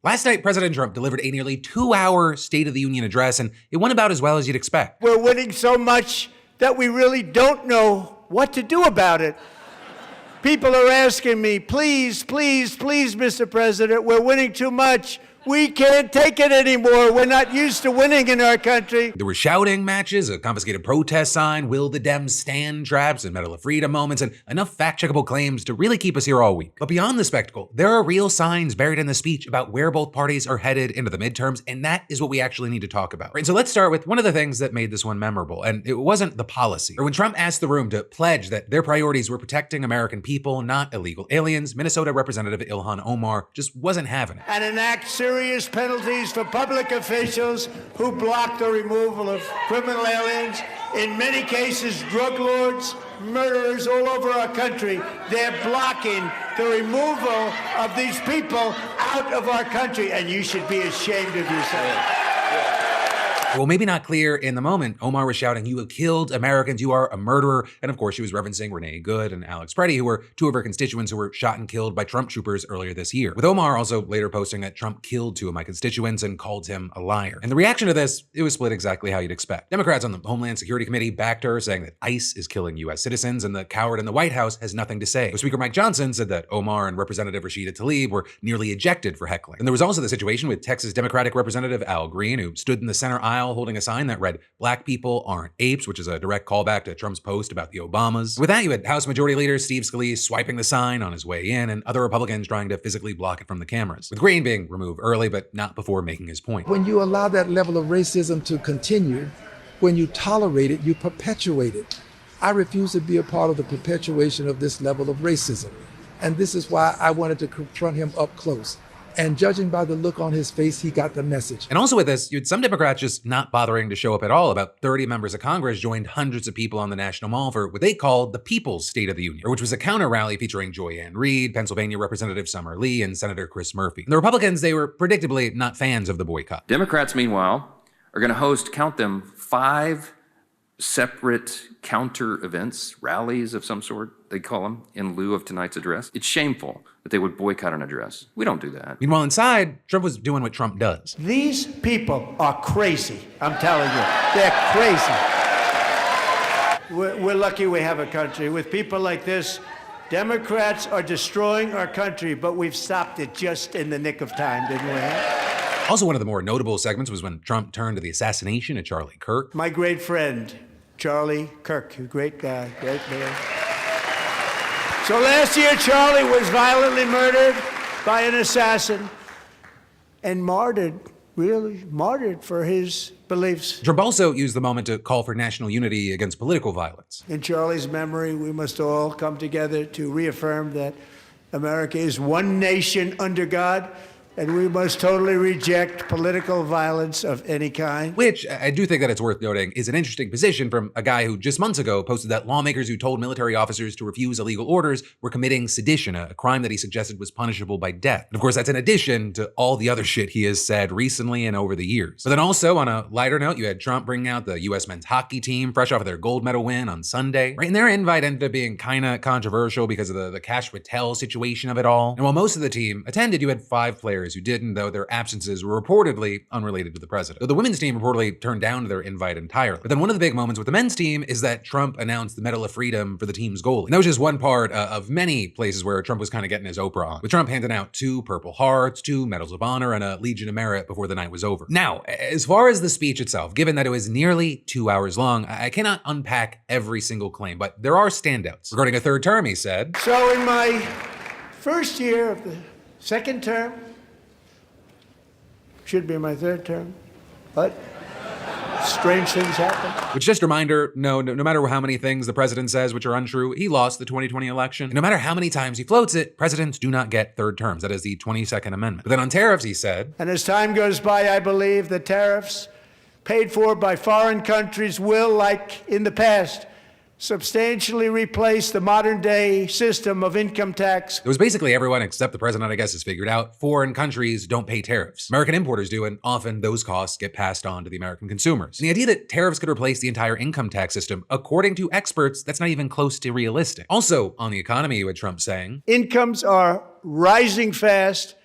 Last night, President Trump delivered a nearly 2-hour State of the Union address, and it went about as well as you'd expect. We're winning so much that we really don't know what to do about it. People are asking me, please, please, please, Mr. President, we're winning too much. We can't take it anymore. We're not used to winning in our country. There were shouting matches, a confiscated protest sign, will the Dems stand traps, and Medal of Freedom moments, and enough fact-checkable claims to really keep us here all week. But beyond the spectacle, there are real signs buried in the speech about where both parties are headed into the midterms, and that is what we actually need to talk about. Right, so let's start with one of the things that made this one memorable, and it wasn't the policy. Or when Trump asked the room to pledge that their priorities were protecting American people, not illegal aliens, Minnesota Representative Ilhan Omar just wasn't having it. And enact serious penalties for public officials who block the removal of criminal aliens. In many cases, drug lords, murderers all over our country. They're blocking the removal of these people out of our country, and you should be ashamed of yourself. Well, maybe not clear in the moment, Omar was shouting, "You have killed Americans, you are a murderer." And of course, she was referencing Renee Good and Alex Preddy, who were two of her constituents who were shot and killed by Trump troopers earlier this year. With Omar also later posting that Trump killed two of my constituents and called him a liar. And the reaction to this, it was split exactly how you'd expect. Democrats on the Homeland Security Committee backed her, saying that ICE is killing U.S. citizens, and the coward in the White House has nothing to say. But Speaker Mike Johnson said that Omar and Representative Rashida Tlaib were nearly ejected for heckling. And there was also the situation with Texas Democratic Representative Al Green, who stood in the center aisle holding a sign that read, "Black people aren't apes," which is a direct callback to Trump's post about the Obamas. With that, you had House Majority Leader Steve Scalise swiping the sign on his way in, and other Republicans trying to physically block it from the cameras, with Green being removed early, but not before making his point. When you allow that level of racism to continue, when you tolerate it, you perpetuate it. I refuse to be a part of the perpetuation of this level of racism. And this is why I wanted to confront him up close. And judging by the look on his face, he got the message. And also with this, you had some Democrats just not bothering to show up at all. About 30 members of Congress joined hundreds of people on the National Mall for what they called the People's State of the Union, which was a counter rally featuring Joy Ann Reid, Pennsylvania Representative Summer Lee, and Senator Chris Murphy. And the Republicans, they were predictably not fans of the boycott. Democrats, meanwhile, are going to host, count them, 5 separate counter events, rallies of some sort, they call them, in lieu of tonight's address. It's shameful that they would boycott an address. We don't do that. Meanwhile, inside, Trump was doing what Trump does. These people are crazy, I'm telling you. They're crazy. We're lucky we have a country. With people like this, Democrats are destroying our country, but we've stopped it just in the nick of time, didn't we? Also, one of the more notable segments was when Trump turned to the assassination of Charlie Kirk. My great friend, Charlie Kirk, a great guy, great man. So last year, Charlie was violently murdered by an assassin and martyred, really martyred for his beliefs. Trump also used the moment to call for national unity against political violence. In Charlie's memory, we must all come together to reaffirm that America is one nation under God, and we must totally reject political violence of any kind. Which, I do think that it's worth noting, is an interesting position from a guy who just months ago posted that lawmakers who told military officers to refuse illegal orders were committing sedition, a crime that he suggested was punishable by death. And of course, that's in addition to all the other shit he has said recently and over the years. But then also, on a lighter note, you had Trump bringing out the U.S. men's hockey team fresh off of their gold medal win on Sunday. Right, and their invite ended up being kind of controversial because of the Cash Patel situation of it all. And while most of the team attended, you had 5 players who didn't, though their absences were reportedly unrelated to the president. Though the women's team reportedly turned down their invite entirely. But then one of the big moments with the men's team is that Trump announced the Medal of Freedom for the team's goalie. And that was just one part of many places where Trump was kind of getting his Oprah on, with Trump handing out 2 Purple Hearts, 2 Medals of Honor, and a Legion of Merit before the night was over. Now, as far as the speech itself, given that it was nearly 2 hours long, I cannot unpack every single claim, but there are standouts. Regarding a third term, he said, So in my first year of the second term, should be my third term, but strange things happen. Which, just a reminder, no matter how many things the president says which are untrue, he lost the 2020 election. And no matter how many times he floats it, presidents do not get third terms. That is the 22nd Amendment. But then on tariffs, he said, and as time goes by, I believe the tariffs paid for by foreign countries will, like in the past, substantially replace the modern-day system of income tax. It was basically everyone except the president, I guess, has figured out foreign countries don't pay tariffs. American importers do, and often those costs get passed on to the American consumers. And the idea that tariffs could replace the entire income tax system, according to experts, that's not even close to realistic. Also, on the economy, you had Trump saying, incomes are rising fast,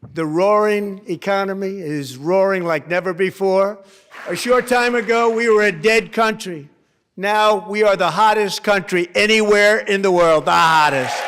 The roaring economy is roaring like never before. A short time ago, we were a dead country. Now we are the hottest country anywhere in the world, the hottest.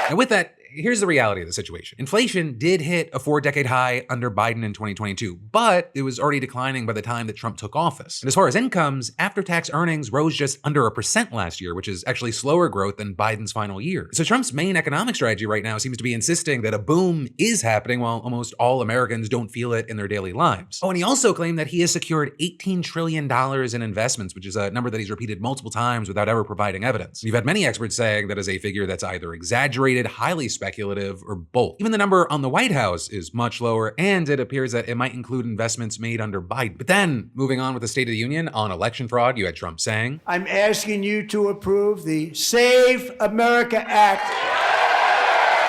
And with that, here's the reality of the situation. Inflation did hit a 4-decade high under Biden in 2022, but it was already declining by the time that Trump took office. And as far as incomes, after-tax earnings rose just under 1% last year, which is actually slower growth than Biden's final year. So Trump's main economic strategy right now seems to be insisting that a boom is happening while almost all Americans don't feel it in their daily lives. Oh, and he also claimed that he has secured $18 trillion in investments, which is a number that he's repeated multiple times without ever providing evidence. You've had many experts saying that is a figure that's either exaggerated, highly speculative, or both. Even the number on the White House is much lower, and it appears that it might include investments made under Biden. But then, moving on with the State of the Union on election fraud, you had Trump saying, I'm asking you to approve the Save America Act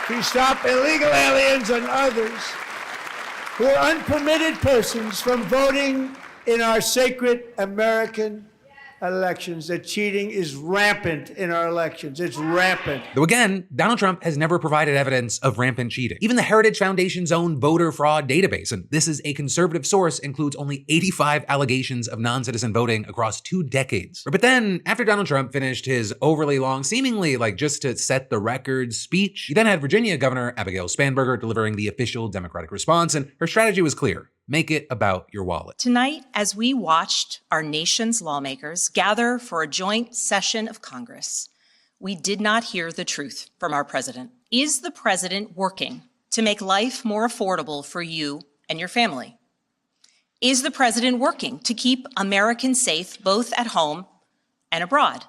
to stop illegal aliens and others who are unpermitted persons from voting in our sacred American elections. That cheating is rampant in our elections. It's rampant. Though again, Donald Trump has never provided evidence of rampant cheating. Even the Heritage Foundation's own voter fraud database, and this is a conservative source, includes only 85 allegations of non-citizen voting across 2 decades. But then, after Donald Trump finished his overly long, seemingly like just to set the record speech, he then had Virginia Governor Abigail Spanberger delivering the official Democratic response, and her strategy was clear. Make it about your wallet. Tonight, as we watched our nation's lawmakers gather for a joint session of Congress, we did not hear the truth from our president. Is the president working to make life more affordable for you and your family? Is the president working to keep Americans safe both at home and abroad?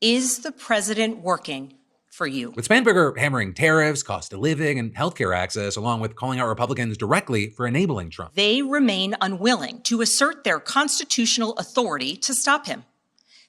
Is the president working for you? With Spanberger hammering tariffs, cost of living, and healthcare access, along with calling out Republicans directly for enabling Trump. They remain unwilling to assert their constitutional authority to stop him.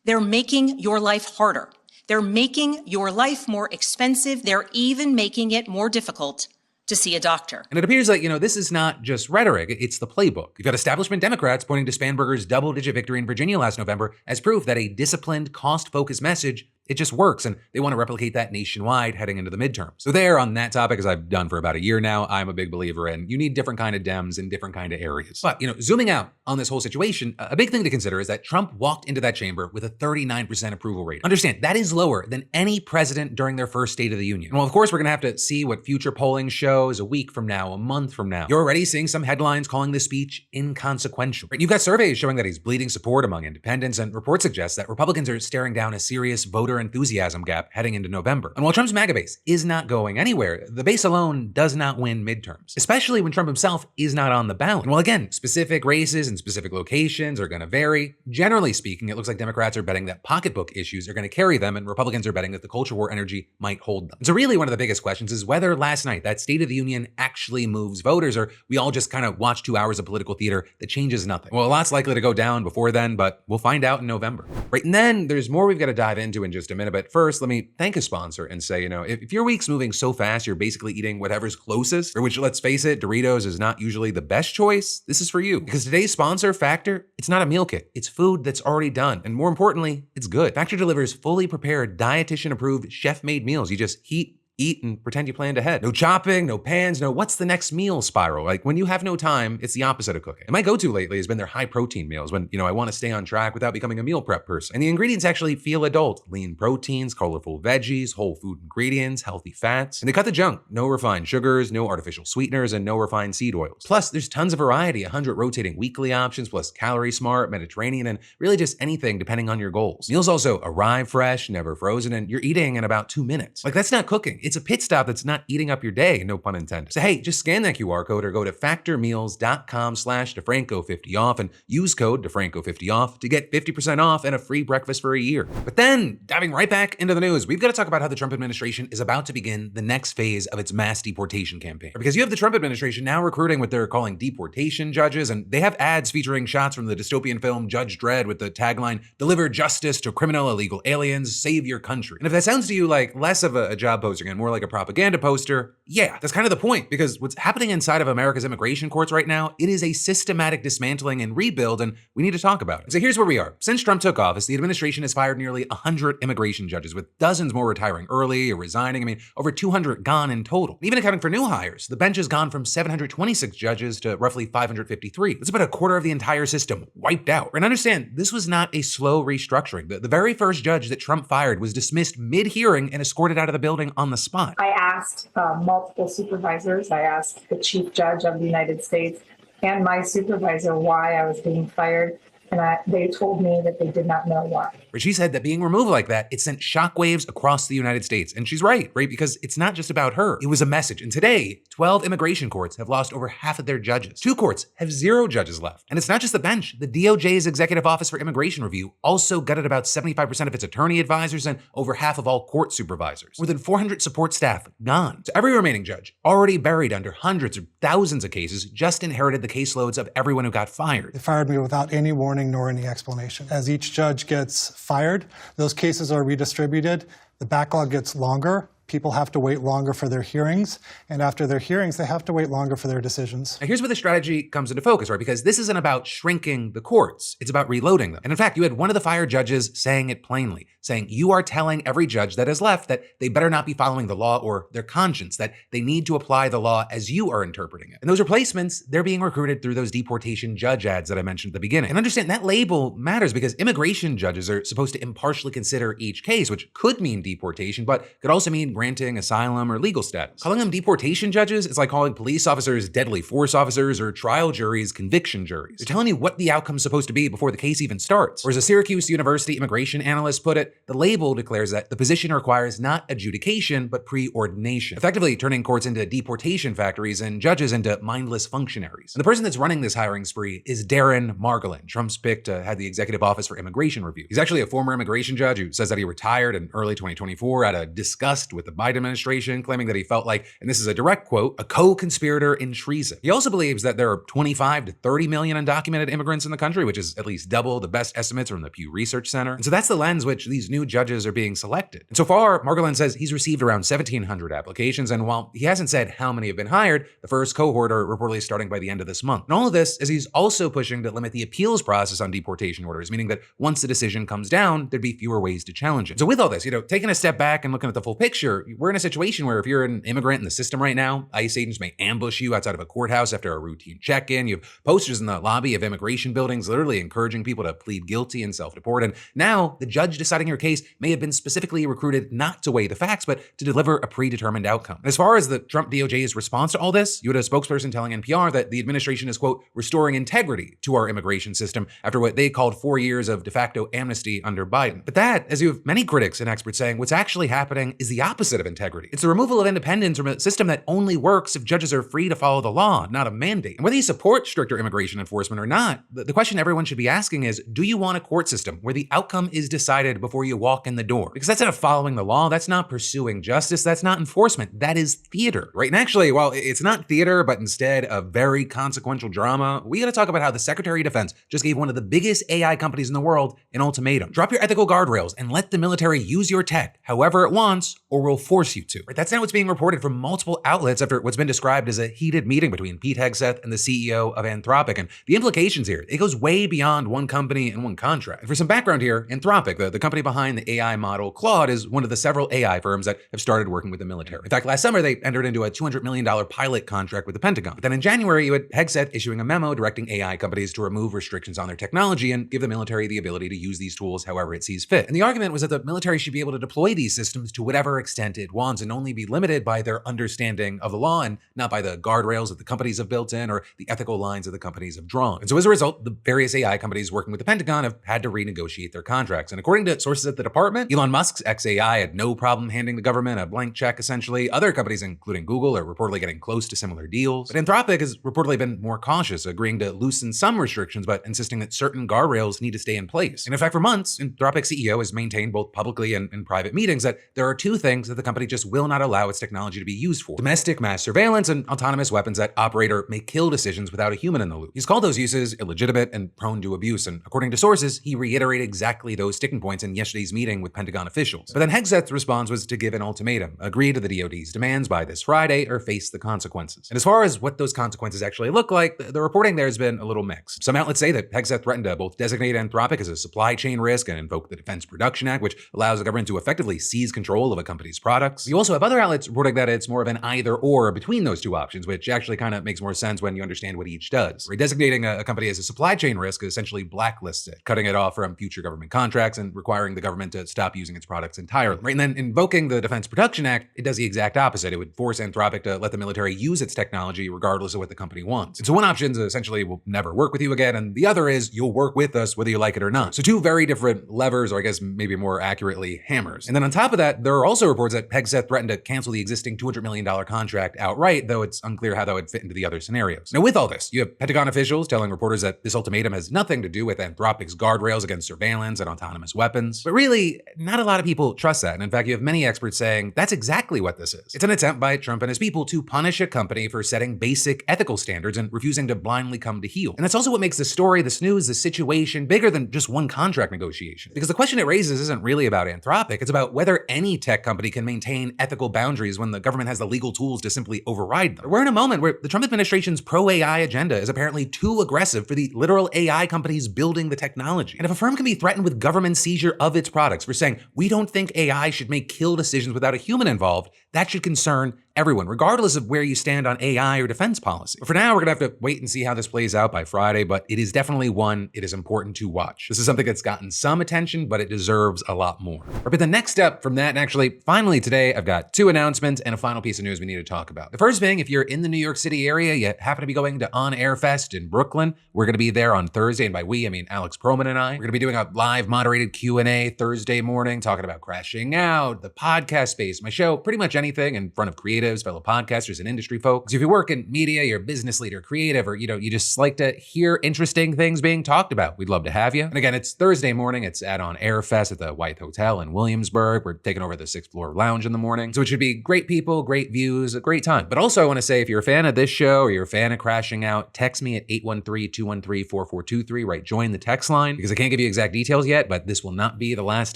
They're making your life harder. They're making your life more expensive. They're even making it more difficult to see a doctor. And it appears like, this is not just rhetoric, it's the playbook. You've got establishment Democrats pointing to Spanberger's double-digit victory in Virginia last November as proof that a disciplined, cost-focused message, it just works, and they want to replicate that nationwide heading into the midterms. So there, on that topic, as I've done for about a year now, I'm a big believer in you need different kind of Dems in different kind of areas. But, zooming out on this whole situation, a big thing to consider is that Trump walked into that chamber with a 39% approval rate. Understand, that is lower than any president during their first State of the Union. Well, of course, we're going to have to see what future polling shows a week from now, a month from now. You're already seeing some headlines calling this speech inconsequential. You've got surveys showing that he's bleeding support among independents, and reports suggest that Republicans are staring down a serious voter enthusiasm gap heading into November. And while Trump's MAGA base is not going anywhere, the base alone does not win midterms, especially when Trump himself is not on the ballot. And while again, specific races and specific locations are going to vary, generally speaking, it looks like Democrats are betting that pocketbook issues are going to carry them, and Republicans are betting that the culture war energy might hold them. So really, one of the biggest questions is whether last night, that State of the Union actually moves voters, or we all just kind of watch 2 hours of political theater that changes nothing. Well, a lot's likely to go down before then, but we'll find out in November. Right, and then there's more we've got to dive into in just a minute, but first, let me thank a sponsor and say, if your week's moving so fast, you're basically eating whatever's closest, or which, let's face it, Doritos is not usually the best choice, this is for you. Because today's sponsor, Factor, it's not a meal kit. It's food that's already done. And more importantly, it's good. Factor delivers fully prepared, dietitian-approved, chef-made meals. You just heat, eat, and pretend you planned ahead. No chopping, no pans, no what's the next meal spiral. Like when you have no time, it's the opposite of cooking. And my go-to lately has been their high protein meals when, I want to stay on track without becoming a meal prep person. And the ingredients actually feel adult. Lean proteins, colorful veggies, whole food ingredients, healthy fats. And they cut the junk. No refined sugars, no artificial sweeteners, and no refined seed oils. Plus, there's tons of variety, 100 rotating weekly options, plus Calorie Smart, Mediterranean, and really just anything depending on your goals. Meals also arrive fresh, never frozen, and you're eating in about 2 minutes. Like that's not cooking. It's a pit stop that's not eating up your day, no pun intended. So hey, just scan that QR code or go to factormeals.com/DeFranco50 off and use code DeFranco50 off to get 50% off and a free breakfast for a year. But then, diving right back into the news, we've got to talk about how the Trump administration is about to begin the next phase of its mass deportation campaign. Because you have the Trump administration now recruiting what they're calling deportation judges, and they have ads featuring shots from the dystopian film Judge Dredd with the tagline, "Deliver justice to criminal illegal aliens, save your country." And if that sounds to you like less of a job posting and more like a propaganda poster, yeah, that's kind of the point, because what's happening inside of America's immigration courts right now, it is a systematic dismantling and rebuild, and we need to talk about it. So here's where we are. Since Trump took office, the administration has fired nearly 100 immigration judges, with dozens more retiring early or resigning. I mean, over 200 gone in total. Even accounting for new hires, the bench has gone from 726 judges to roughly 553. That's about a quarter of the entire system wiped out. And understand, this was not a slow restructuring. The very first judge that Trump fired was dismissed mid-hearing and escorted out of the building on the spot. I asked multiple supervisors. I asked the Chief Judge of the United States and my supervisor why I was being fired. And they told me that they did not know why. She said that being removed like that, it sent shockwaves across the United States. And she's right? Because it's not just about her. It was a message. And today, 12 immigration courts have lost over half of their judges. 2 courts have 0 judges left. And it's not just the bench. The DOJ's Executive Office for Immigration Review also gutted about 75% of its attorney advisors and over half of all court supervisors. More than 400 support staff gone. So every remaining judge, already buried under hundreds or thousands of cases, just inherited the caseloads of everyone who got fired. They fired me without any warning nor any explanation. As each judge gets fired, those cases are redistributed. The backlog gets longer. People have to wait longer for their hearings, and after their hearings, they have to wait longer for their decisions. Now here's where the strategy comes into focus, right? Because this isn't about shrinking the courts, it's about reloading them. And in fact, you had one of the fired judges saying it plainly, saying you are telling every judge that is left that they better not be following the law or their conscience, that they need to apply the law as you are interpreting it. And those replacements, they're being recruited through those deportation judge ads that I mentioned at the beginning. And understand that label matters because immigration judges are supposed to impartially consider each case, which could mean deportation, but could also mean granting asylum or legal status. Calling them deportation judges is like calling police officers deadly force officers or trial juries conviction juries. They're telling you what the outcome's supposed to be before the case even starts. Or as a Syracuse University immigration analyst put it, the label declares that the position requires not adjudication, but preordination, effectively turning courts into deportation factories and judges into mindless functionaries. And the person that's running this hiring spree is Darren Margolin, Trump's pick to head the Executive Office for Immigration Review. He's actually a former immigration judge who says that he retired in early 2024 out of disgust with the Biden administration, claiming that he felt like, and this is a direct quote, a co-conspirator in treason. He also believes that there are 25 to 30 million undocumented immigrants in the country, which is at least double the best estimates from the Pew Research Center. And so that's the lens which these new judges are being selected. And so far, Margolin says he's received around 1,700 applications, and while he hasn't said how many have been hired, the first cohort are reportedly starting by the end of this month. And all of this is he's also pushing to limit the appeals process on deportation orders, meaning that once the decision comes down, there'd be fewer ways to challenge it. So with all this, taking a step back and looking at the full picture, we're in a situation where if you're an immigrant in the system right now, ICE agents may ambush you outside of a courthouse after a routine check-in. You have posters in the lobby of immigration buildings literally encouraging people to plead guilty and self-deport. And now the judge deciding your case may have been specifically recruited not to weigh the facts, but to deliver a predetermined outcome. And as far as the Trump DOJ's response to all this, you had a spokesperson telling NPR that the administration is, quote, restoring integrity to our immigration system after what they called 4 years of de facto amnesty under Biden. But that, as you have many critics and experts saying, what's actually happening is the opposite of integrity. It's the removal of independence from a system that only works if judges are free to follow the law, not a mandate. And whether you support stricter immigration enforcement or not, the question everyone should be asking is, do you want a court system where the outcome is decided before you walk in the door? Because that's not following the law, that's not pursuing justice, that's not enforcement, that is theater, right? And actually, while it's not theater, but instead a very consequential drama, we gotta talk about how the Secretary of Defense just gave one of the biggest AI companies in the world an ultimatum. Drop your ethical guardrails and let the military use your tech however it wants, or we'll force you to. Right? That's not what's being reported from multiple outlets after what's been described as a heated meeting between Pete Hegseth and the CEO of Anthropic. And the implications here, it goes way beyond one company and one contract. And for some background here, Anthropic, the company behind the AI model Claude, is one of the several AI firms that have started working with the military. In fact, last summer, they entered into a $200 million pilot contract with the Pentagon. But then in January, you had Hegseth issuing a memo directing AI companies to remove restrictions on their technology and give the military the ability to use these tools however it sees fit. And the argument was that the military should be able to deploy these systems to whatever extent it wants and only be limited by their understanding of the law and not by the guardrails that the companies have built in or the ethical lines that the companies have drawn. And so as a result, the various AI companies working with the Pentagon have had to renegotiate their contracts. And according to sources at the department, Elon Musk's XAI had no problem handing the government a blank check, essentially. Other companies, including Google, are reportedly getting close to similar deals. But Anthropic has reportedly been more cautious, agreeing to loosen some restrictions, but insisting that certain guardrails need to stay in place. And in fact, for months, Anthropic's CEO has maintained both publicly and in private meetings that there are two things that the company just will not allow its technology to be used for domestic mass surveillance and autonomous weapons that operate or may kill decisions without a human in the loop. He's called those uses illegitimate and prone to abuse, and according to sources, he reiterated exactly those sticking points in yesterday's meeting with Pentagon officials. But then Hegseth's response was to give an ultimatum: agree to the DoD's demands by this Friday or face the consequences. And as far as what those consequences actually look like, the reporting there has been a little mixed. Some outlets say that Hegseth threatened to both designate Anthropic as a supply chain risk and invoke the Defense Production Act, which allows the government to effectively seize control of a company's products. You also have other outlets reporting that it's more of an either or between those two options, which actually kind of makes more sense when you understand what each does. Designating a company as a supply chain risk essentially blacklists it, cutting it off from future government contracts and requiring the government to stop using its products entirely. And then invoking the Defense Production Act, it does the exact opposite. It would force Anthropic to let the military use its technology regardless of what the company wants. And so one option is essentially we'll never work with you again, and the other is you'll work with us whether you like it or not. So two very different levers, or I guess maybe more accurately, hammers. And then on top of that, there are also reports that Hegseth threatened to cancel the existing $200 million contract outright, though it's unclear how that would fit into the other scenarios. Now with all this, you have Pentagon officials telling reporters that this ultimatum has nothing to do with Anthropic's guardrails against surveillance and autonomous weapons. But really, not a lot of people trust that. And in fact, you have many experts saying that's exactly what this is. It's an attempt by Trump and his people to punish a company for setting basic ethical standards and refusing to blindly come to heel. And that's also what makes the story, this news, the situation bigger than just one contract negotiation. Because the question it raises isn't really about Anthropic, it's about whether any tech company can maintain ethical boundaries when the government has the legal tools to simply override them. We're in a moment where the Trump administration's pro-AI agenda is apparently too aggressive for the literal AI companies building the technology. And if a firm can be threatened with government seizure of its products for saying, we don't think AI should make kill decisions without a human involved, that should concern everyone, regardless of where you stand on AI or defense policy. But for now, we're gonna have to wait and see how this plays out by Friday, but it is definitely one it is important to watch. This is something that's gotten some attention, but it deserves a lot more. But the next step from that, and actually, finally today, I've got two announcements and a final piece of news we need to talk about. The first being, if you're in the New York City area, you happen to be going to On Air Fest in Brooklyn, we're gonna be there on Thursday, and by we, I mean Alex Perlman and I. We're gonna be doing a live moderated Q&A Thursday morning, talking about crashing out, the podcast space, my show, pretty much anything in front of creatives, fellow podcasters, and industry folks. So if you work in media, you're a business leader, creative, or you just like to hear interesting things being talked about, we'd love to have you. And again, it's Thursday morning. It's at On Air Fest at the White Hotel in Williamsburg. We're taking over the 6th floor lounge in the morning. So it should be great people, great views, a great time. But also I want to say, if you're a fan of this show or you're a fan of Crashing Out, text me at 813-213-4423, right? Join the text line, because I can't give you exact details yet, but this will not be the last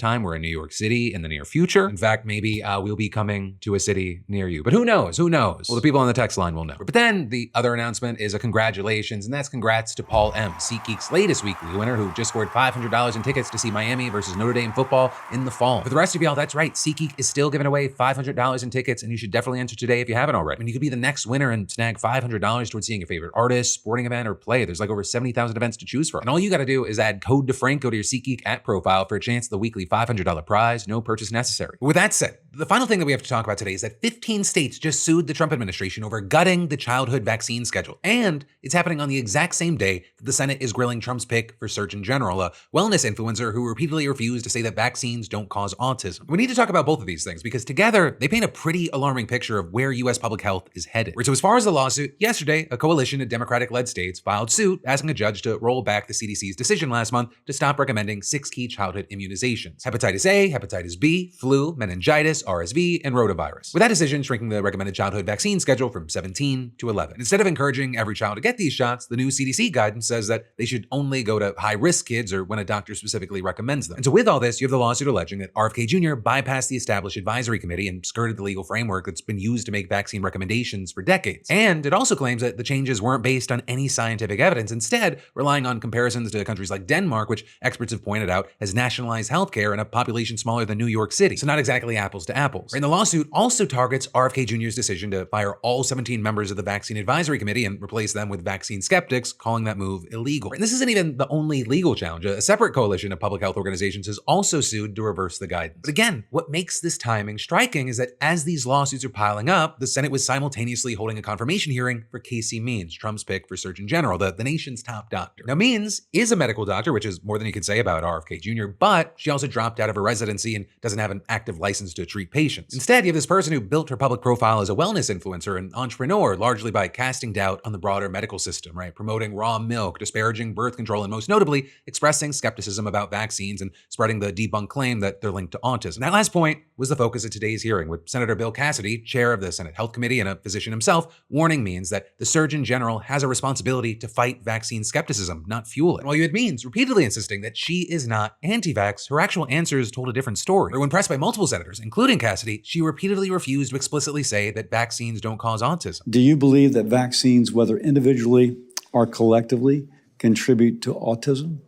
time we're in New York City in the near future. In fact, maybe we'll be coming to a city near you, but who knows? Who knows? Well, the people on the text line will know. But then the other announcement is a congratulations, and that's congrats to Paul M., SeatGeek's latest weekly winner, who just scored $500 in tickets to see Miami versus Notre Dame football in the fall. For the rest of y'all, that's right, SeatGeek is still giving away $500 in tickets, and you should definitely enter today if you haven't already. I mean, you could be the next winner and snag $500 towards seeing your favorite artist, sporting event, or play. There's like over 70,000 events to choose from. And all you gotta do is add code DeFranco to your SeatGeek app profile for a chance at the weekly $500 prize, no purchase necessary. But with that said, the final thing that we have to talk about today is that 15 states just sued the Trump administration over gutting the childhood vaccine schedule. And it's happening on the exact same day that the Senate is grilling Trump's pick for Surgeon General, a wellness influencer who repeatedly refused to say that vaccines don't cause autism. We need to talk about both of these things because together they paint a pretty alarming picture of where US public health is headed. So as far as the lawsuit, yesterday, a coalition of Democratic-led states filed suit asking a judge to roll back the CDC's decision last month to stop recommending 6 key childhood immunizations: hepatitis A, hepatitis B, flu, meningitis, RSV, and rotavirus. With that decision shrinking the recommended childhood vaccine schedule from 17 to 11. Instead of encouraging every child to get these shots, the new CDC guidance says that they should only go to high-risk kids or when a doctor specifically recommends them. And so with all this, you have the lawsuit alleging that RFK Jr. bypassed the established advisory committee and skirted the legal framework that's been used to make vaccine recommendations for decades. And it also claims that the changes weren't based on any scientific evidence, instead relying on comparisons to countries like Denmark, which experts have pointed out has nationalized healthcare in a population smaller than New York City. So not exactly apples to apples. And the lawsuit also targets RFK Jr.'s decision to fire all 17 members of the Vaccine Advisory Committee and replace them with vaccine skeptics, calling that move illegal. And this isn't even the only legal challenge. A separate coalition of public health organizations has also sued to reverse the guidance. But again, what makes this timing striking is that as these lawsuits are piling up, the Senate was simultaneously holding a confirmation hearing for Casey Means, Trump's pick for Surgeon General, the nation's top doctor. Now, Means is a medical doctor, which is more than you can say about RFK Jr., but she also dropped out of her residency and doesn't have an active license to treat patients. Instead, you have this person who built her public profile as a wellness influencer and entrepreneur, largely by casting doubt on the broader medical system, right? Promoting raw milk, disparaging birth control, and most notably, expressing skepticism about vaccines and spreading the debunked claim that they're linked to autism. That last point was the focus of today's hearing, with Senator Bill Cassidy, chair of the Senate Health Committee and a physician himself, warning Means that the Surgeon General has a responsibility to fight vaccine skepticism, not fuel it. And while you had Means repeatedly insisting that she is not anti-vax, her actual answers told a different story. Or when pressed by multiple senators, including Cassidy, she repeatedly refused to explicitly say that vaccines don't cause autism. Do you believe that vaccines, whether individually or collectively, contribute to autism?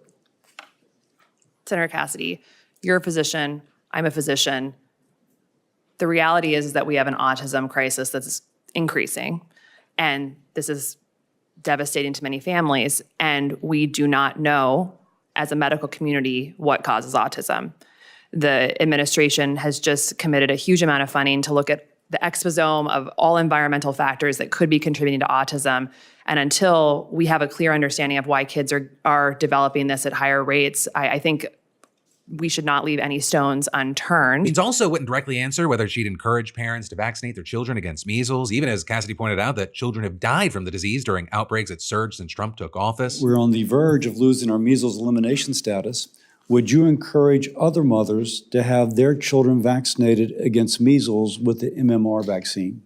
Senator Cassidy, you're a physician, I'm a physician. The reality is that we have an autism crisis that's increasing, and this is devastating to many families, and we do not know, as a medical community, what causes autism. The administration has just committed a huge amount of funding to look at the exposome of all environmental factors that could be contributing to autism. And until we have a clear understanding of why kids are developing this at higher rates, I think we should not leave any stones unturned. Means also wouldn't directly answer whether she'd encourage parents to vaccinate their children against measles, even as Cassidy pointed out that children have died from the disease during outbreaks that surged since Trump took office. We're on the verge of losing our measles elimination status. Would you encourage other mothers to have their children vaccinated against measles with the MMR vaccine?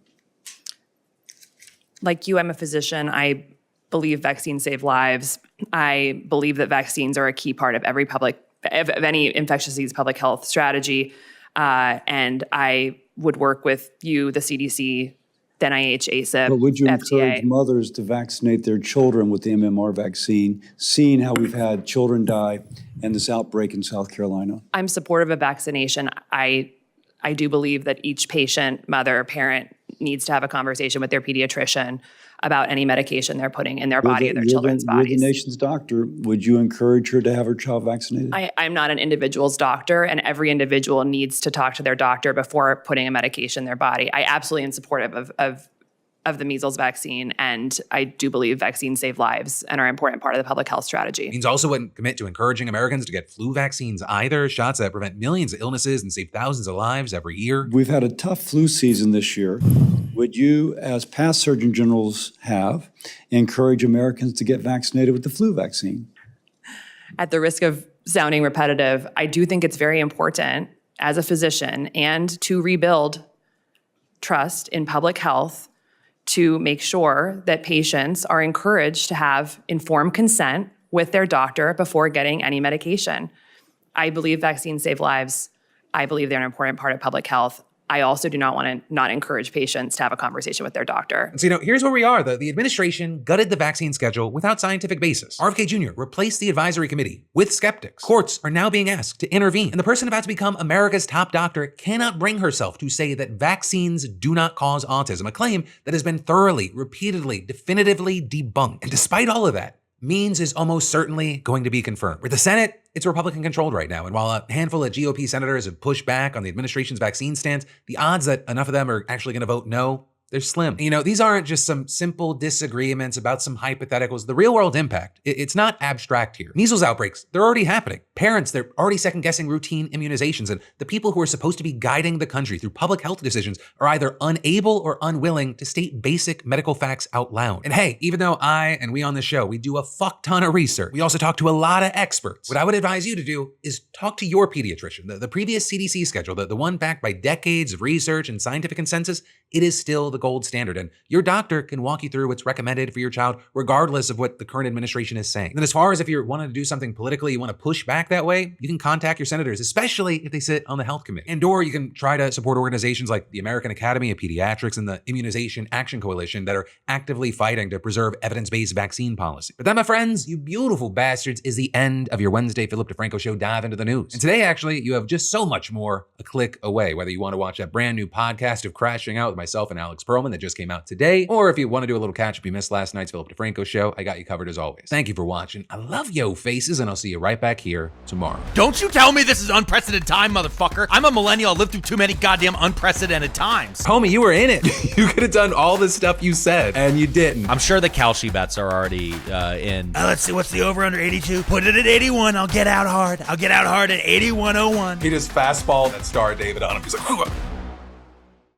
Like you, I'm a physician. I believe vaccines save lives. I believe that vaccines are a key part of any infectious disease public health strategy. And I would work with you, the CDC, the NIH, ACIP, But would you FDA. encourage mothers to vaccinate their children with the MMR vaccine, seeing how we've had children die in this outbreak in South Carolina? I'm supportive of vaccination. I do believe that each patient, mother, parent needs to have a conversation with their pediatrician about any medication they're putting in their body or their children's bodies. You're the nation's doctor. Would you encourage her to have her child vaccinated? I'm not an individual's doctor, and every individual needs to talk to their doctor before putting a medication in their body. I absolutely am supportive of the measles vaccine, and I do believe vaccines save lives and are an important part of the public health strategy. Means also wouldn't commit to encouraging Americans to get flu vaccines either, shots that prevent millions of illnesses and save thousands of lives every year. We've had a tough flu season this year. Would you, as past Surgeon Generals have, encourage Americans to get vaccinated with the flu vaccine? At the risk of sounding repetitive, I do think it's very important as a physician and to rebuild trust in public health to make sure that patients are encouraged to have informed consent with their doctor before getting any medication. I believe vaccines save lives. I believe they're an important part of public health. I also do not want to not encourage patients to have a conversation with their doctor. And so, here's where we are. The administration gutted the vaccine schedule without scientific basis. RFK Jr. replaced the advisory committee with skeptics. Courts are now being asked to intervene. And the person about to become America's top doctor cannot bring herself to say that vaccines do not cause autism, a claim that has been thoroughly, repeatedly, definitively debunked. And despite all of that, Means is almost certainly going to be confirmed. With the Senate, it's Republican controlled right now. And while a handful of GOP senators have pushed back on the administration's vaccine stance, the odds that enough of them are actually going to vote no, they're slim. These aren't just some simple disagreements about some hypotheticals. The real world impact, it's not abstract here. Measles outbreaks, they're already happening. Parents, they're already second guessing routine immunizations. And the people who are supposed to be guiding the country through public health decisions are either unable or unwilling to state basic medical facts out loud. And hey, even though I and we on this show, we do a fuck ton of research, we also talk to a lot of experts. What I would advise you to do is talk to your pediatrician. The previous CDC schedule, the one backed by decades of research and scientific consensus, it is still the gold standard. And your doctor can walk you through what's recommended for your child, regardless of what the current administration is saying. And as far as if you're wanting to do something politically, you want to push back that way, you can contact your senators, especially if they sit on the health committee. And or you can try to support organizations like the American Academy of Pediatrics and the Immunization Action Coalition that are actively fighting to preserve evidence-based vaccine policy. But that, my friends, you beautiful bastards, is the end of your Wednesday Philip DeFranco show dive into the news. And today, actually, you have just so much more a click away, whether you want to watch that brand new podcast of Crashing Out with myself and Alex Perlman that just came out today, or if you want to do a little catch up you missed last night's Philip DeFranco show, I got you covered as always. Thank you for watching. I love yo faces, and I'll see you right back here tomorrow. Don't you tell me this is unprecedented time, motherfucker. I'm a millennial. I lived through too many goddamn unprecedented times. Homie, you were in it. You could have done all the stuff you said, and you didn't. I'm sure the Kalshi bets are already in. Let's see, what's the over under 82? Put it at 81. I'll get out hard. I'll get out hard at 81.01. He just fastballed that Star David on him. He's like,